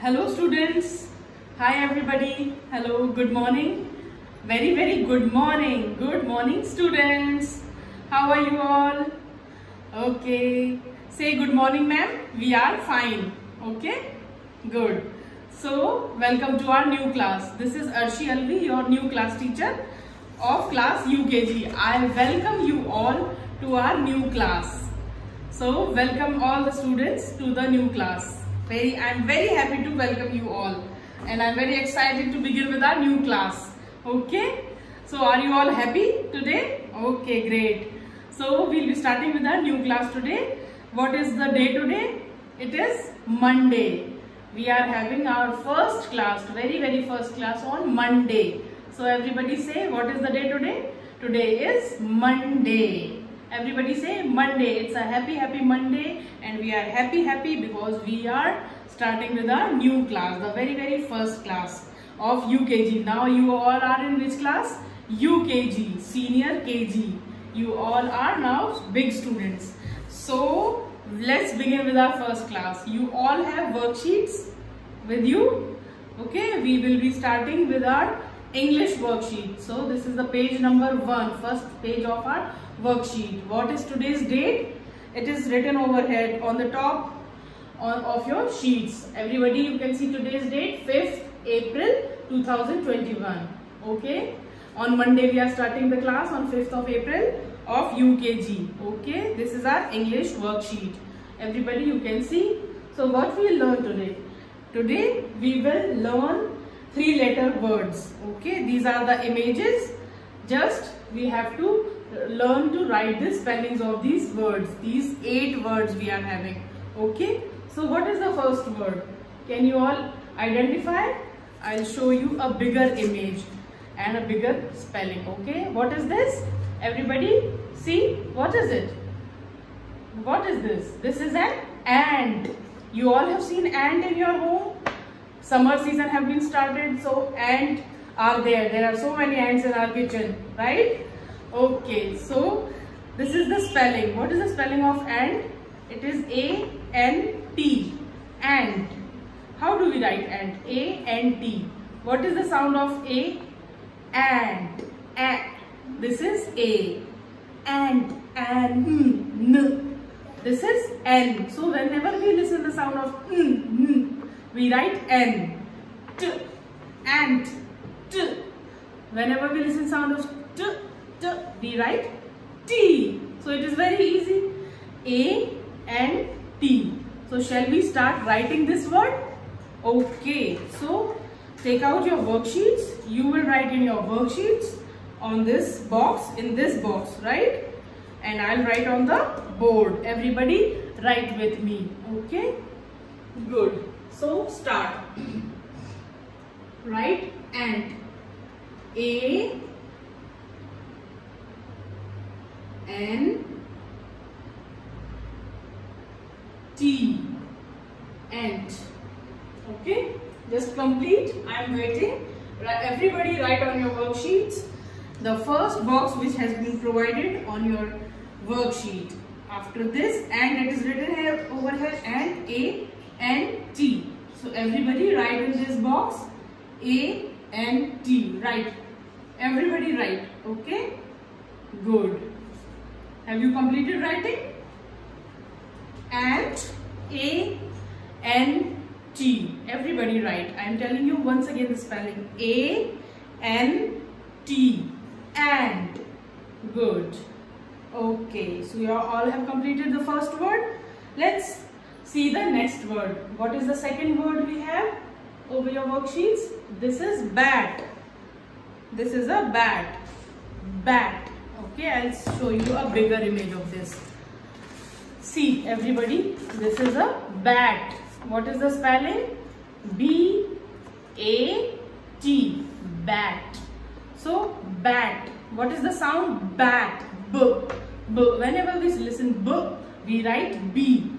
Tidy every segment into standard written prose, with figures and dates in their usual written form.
Hello students. Hi everybody. Hello. Good morning. Very good morning. Good morning students. How are you all? Okay. Say good morning ma'am. We are fine. Okay. Good. So welcome to our new class. This is Arshi Alvi, your new class teacher of class UKG. I welcome you all to our new class. So welcome all the students to the new class. I'm very happy to welcome you all, and I'm very excited to begin with our new class. Okay, so are you all happy today? Okay, great. So we'll be starting with our new class today. What is the day today? It is Monday. We are having our first class, very first class on Monday. So everybody say, what is the day today? Today is Monday. Everybody say Monday. It's a happy Monday, and we are happy because we are starting with our new class, the very first class of UKG. Now you all are in which class? UKG, senior KG. You all are now big students. So let's begin with our first class. You all have worksheets with you. Okay, we will be starting with our English worksheet. So this is the page number 1, first page of our worksheet. What is today's date? It is written overhead on the top of your sheets. Everybody, you can see today's date, 5th April 2021. Okay, on Monday we are starting the class on 5th of April of UKG. Okay, this is our English worksheet. Everybody, you can see. So what we will learn today? Today we will learn 3-letter words. Okay, these are the images. Just we have to learn to write the spellings of these words. These 8 words we are having. Okay, so what is the first word? Can you all identify? I'll show you a bigger image and a bigger spelling. Okay, what is this? Everybody see, what is it? What is this? This is an ant. You all have seen ant in your home. Summer season have been started, so ants are there. There are so many ants in our kitchen, right? Okay, so this is the spelling. What is the spelling of ant? It is A-N-T. Ant. How do we write ant? A-N-T. What is the sound of A? Ant. Ant. This is A. Ant. N. This is N. So whenever we listen the sound of N, we write N. T. Ant. T. Whenever we listen sound of T, we write T. So it is very easy. A and T. So shall we start writing this word? Okay. So take out your worksheets. You will write in your worksheets on this box, in this box, right? And I'll write on the board. Everybody write with me. Okay. Good. So start. Write ant. A N T. Ant. Okay, just complete. I am waiting. Everybody write on your worksheets the first box which has been provided on your worksheet. After this, and it is written here over here, and A N T. So everybody write in this box A N T. Write. Everybody write. Okay. Good. Have you completed writing? Ant. A N T. Everybody write. I am telling you once again the spelling. A N T. Ant. Good. Okay. So you all have completed the first word. Let's see the next word. What is the second word we have over your worksheets? This is bat. This is a bat. Bat. Okay, I'll show you a bigger image of this. See, everybody, this is a bat. What is the spelling? B-A-T. Bat. So, bat. What is the sound? Bat. B. B. Whenever we listen B, we write B.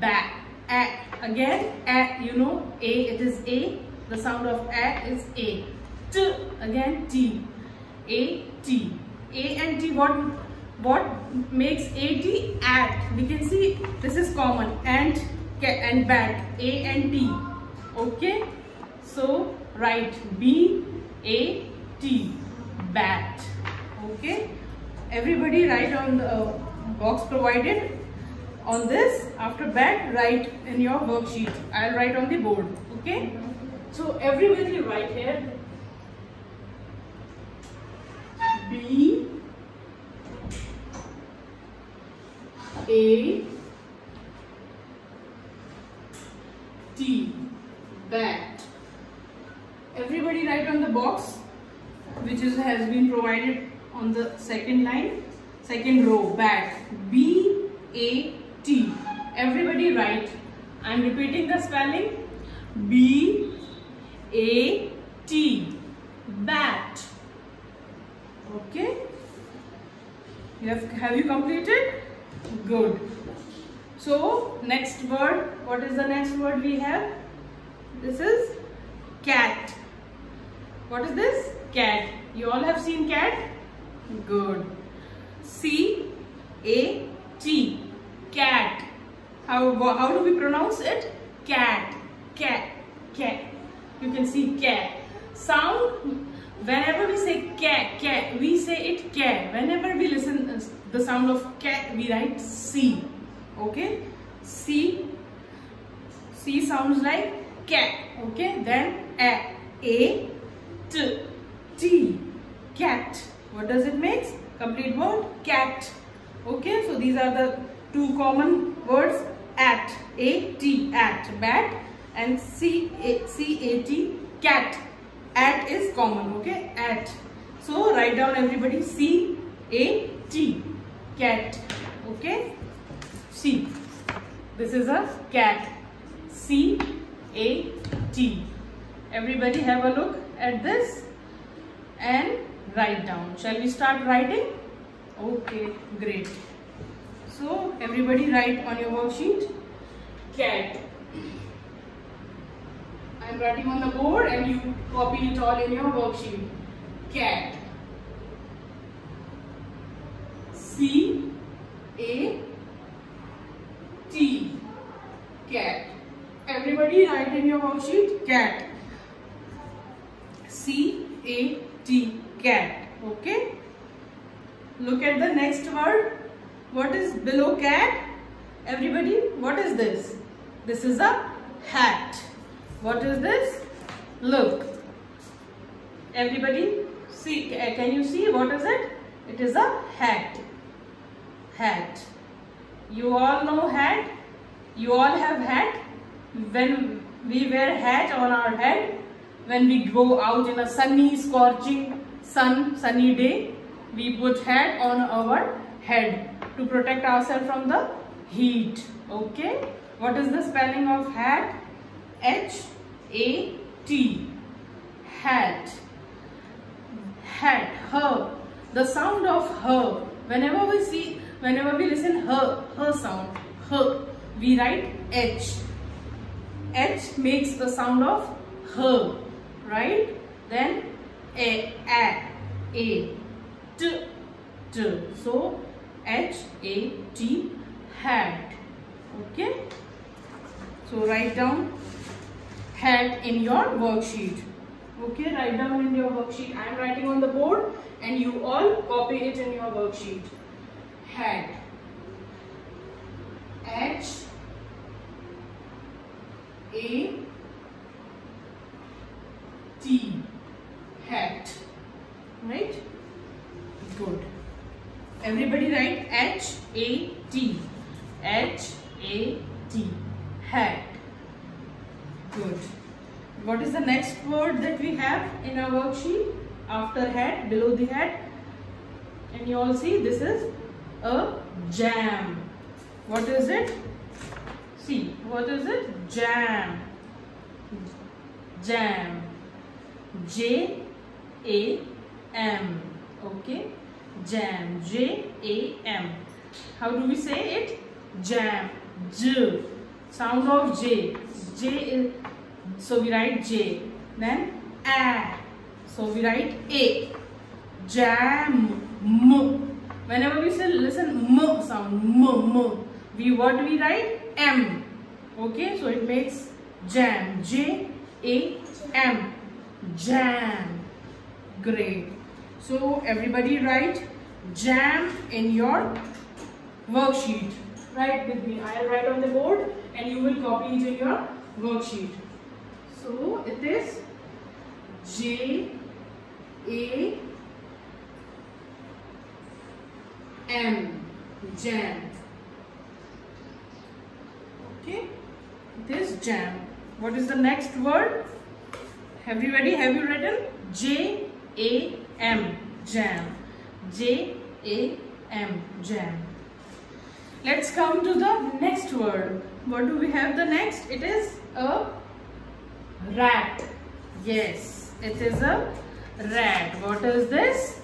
Bat. A. Again, A. You know, A. It is A. The sound of A is A. T. Again, T. A. T. A and T. What makes A T? At. We can see this is common. And bat. A and T. Okay, so write B-A-T, bat. Okay, everybody write on the box provided. On this, after bat, write in your worksheet. I'll write on the board. Okay, so everybody write here B-A-T, bat. Everybody write on the box which has been provided on the second line, second row, bat. B-A-T. Everybody write. I am repeating the spelling. B-A-T, bat. Okay. Have you completed? Good. So next word. What is the next word we have? This is cat. What is this? Cat. You all have seen cat? Good. C-A-T. Cat. How do we pronounce it? Cat. Cat. Cat. You can see cat. Sound. Whenever we say cat, cat, we say it cat. Whenever we listen the sound of cat, we write C. Okay? C sounds like cat. Okay? Then A-T, cat. What does it make? Complete word, cat. Okay? So these are the two common words. At, A-T, at, bat, and C-A-T, cat. At is common, okay? At. So write down everybody C-A-T, cat. Okay? C. This is a cat. C-A-T. Everybody have a look at this and write down. Shall we start writing? Okay, great. So everybody write on your worksheet cat. I am writing on the board and you copy it all in your worksheet. Cat. C-A-T. Cat. Everybody write in your worksheet cat. C-A-T. Cat. Okay. Look at the next word. What is below cat? Everybody, what is this? This is a hat. What is this? Look. Everybody, see, can you see what is it? It is a hat. Hat. You all know hat? You all have hat? When we wear hat on our head, when we go out in a sunny, scorching sunny day, we put hat on our head to protect ourselves from the heat. Okay? What is the spelling of hat? H-A-T. Hat. Hat. Her. The sound of her. Whenever we listen her sound. Her. We write H. H makes the sound of her. Right? Then A. T. So H-A-T. Hat. Okay? So write down hat in your worksheet. Okay, write down in your worksheet. I am writing on the board and you all copy it in your worksheet. Hat. H-A-T. Hat. Right? Good. Everybody write H-A-T. H-A-T. Hat. Good. What is the next word that we have in our worksheet? After hat, below the hat. And you all see this is a jam. What is it? See, what is it? Jam. Jam. J-A-M. Okay? Jam. J-A-M. How do we say it? Jam. J. Sound of J. J is, so we write J. Then A. So we write A. Jam. M. Whenever we say listen M sound. M. What we write? M. Okay, so it makes Jam. J-A-M. Jam. Great. So everybody write jam in your worksheet. Write with me. I'll write on the board and you will copy it in your worksheet. So it is J-A-M. Jam. Okay. It is jam. What is the next word? Everybody, have you written? J-A-M. Jam. J-A-M. Jam. Let's come to the next word. What do we have the next? It is a rat. Yes, it is a rat. What is this?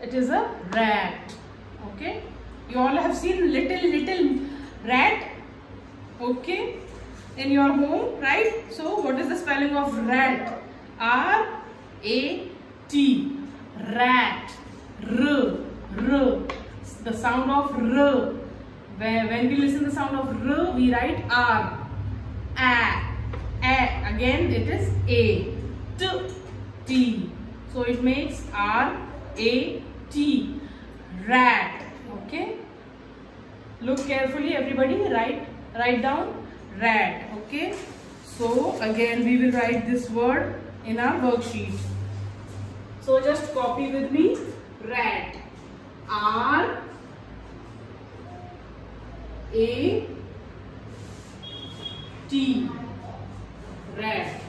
It is a rat. Okay. You all have seen little rat. Okay. In your home, right? So what is the spelling of rat? R-A-T. Rat. R. The sound of R. When we listen to the sound of R, we write R. A. Again it is A. T. So it makes R-A-T. Rat. Okay. Look carefully, everybody. Write down rat. Okay. So again we will write this word in our worksheet. So just copy with me. Rat. R-A-T. Rat.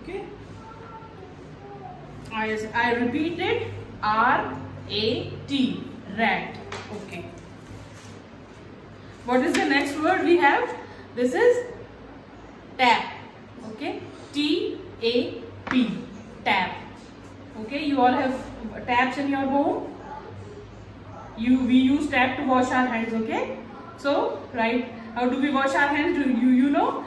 Okay. I repeat it. R-A-T. Rat. Okay. What is the next word we have? This is tap. Okay. T-A-P. Tap. Okay. You all have taps in your home. We use tap to wash our hands. Okay. So, right. How do we wash our hands? You know?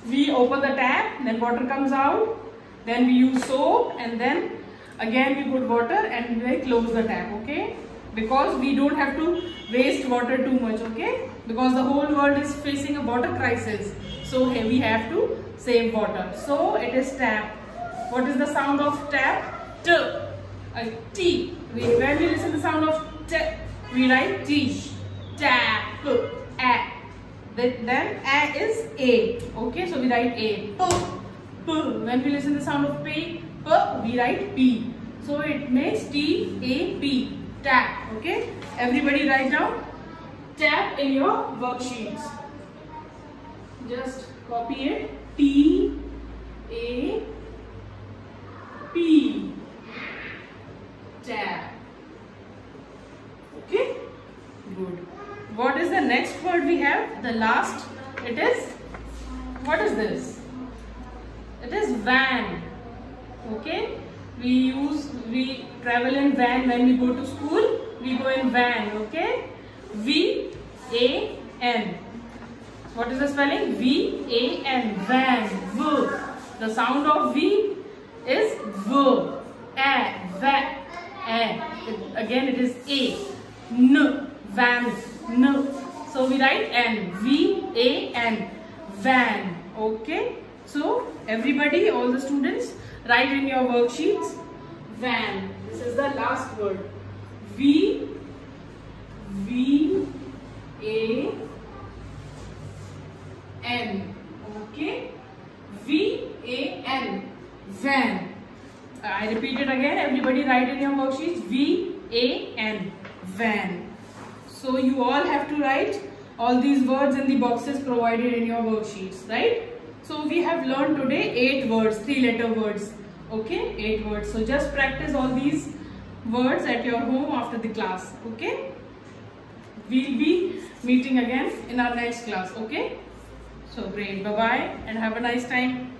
We open the tap, then water comes out. Then we use soap, and then again we put water and we close the tap. Okay. Because we don't have to waste water too much. Okay. Because the whole world is facing a water crisis. So here we have to save water. So it is tap. What is the sound of tap? T. T. When we listen to the sound of T, we write T. Tap. A. Then A is A. Okay, so we write A. P. When we listen to the sound of P, we write P. So it makes T-A-P. Tap. Okay, everybody write down tap in your worksheets. Just copy it. T-A-P. Tap. Okay, good. What is the next word we have? The last. It is, what is this? It is van. Okay, we travel in van. When we go to school, we go in van. Okay, V-A-N. What is the spelling? V-A-N. Van. V. The sound of V is V. A. Va. A. Again it is A. N. Van. N. So we write N. V-A-N. Van. Okay. So everybody, all the students, write in your worksheets van. This is the last word. V-A-N. Okay. V-A-N. Van. I repeat it again. Everybody write in your worksheets V-A-N. Van. So you all have to write all these words in the boxes provided in your worksheets, right? So we have learned today 8 words, 3-letter words. Okay, 8 words. So just practice all these words at your home after the class. Okay. We'll be meeting again in our next class. Okay. So great. Bye-bye and have a nice time.